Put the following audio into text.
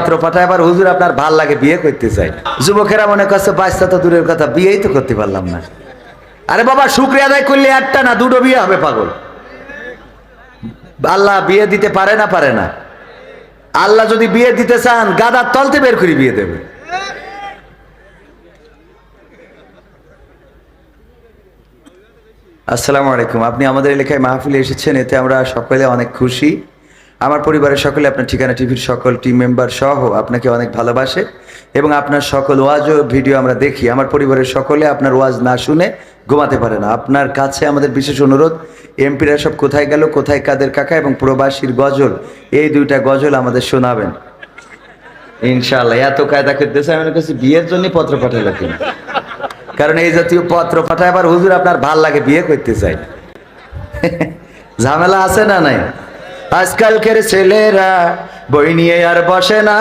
পত্র পাঠায় আবার হুজুর আপনার ভাল লাগে বিয়ে করতে চাই। যুবকেরা মনে করছে বাচ্চা তো দূরের কথা, বিয়েই তো করতে পারলাম না। আরে বাবা, শুকরিয়া আদায় করলে একটা না দুটো বিয়ে হবে পাগল। আল্লাহ বিয়ে দিতে পারে না, পারে না। আল্লাহ যদি বিয়ে দিতে চান গাদার তলতে বের করে বিয়ে দেবে। আসসালামু আলাইকুম। আপনি আমাদের এলাকায় মাহফিলে এসেছেন, এতে আমরা সকলে অনেক খুশি। আমার পরিবারের সকলে, আপনার ঠিকানা টিভির সকল টিম মেম্বার সহ আপনাকে অনেক ভালোবাসে এবং আপনার সকল ওয়াজ ও ভিডিও আমরা দেখি। আমার পরিবারের সকলে আপনার ওয়াজ না শুনে ঘুমাতে পারে না। আপনার কাছে আমাদের বিশেষ অনুরোধ, এমপিরা সব কোথায় গেল, কোথায় কাদের কাকা এবং প্রবাসীর গজল, এই দুইটা গজল আমাদের শোনাবেন ইনশাআল্লাহ। এত কায়দা করতেছে, আমি কাছে বিয়ের জন্য পত্র পাঠালো কিনা, কারণ এই জাতীয় পত্র পাঠায় আবার হুজুর আপনার ভাল লাগে বিয়ে করতে চাই। ঝামেলা আছে না নাই? আজকালকের ছেলেরা বই নিয়ে আর বসে না।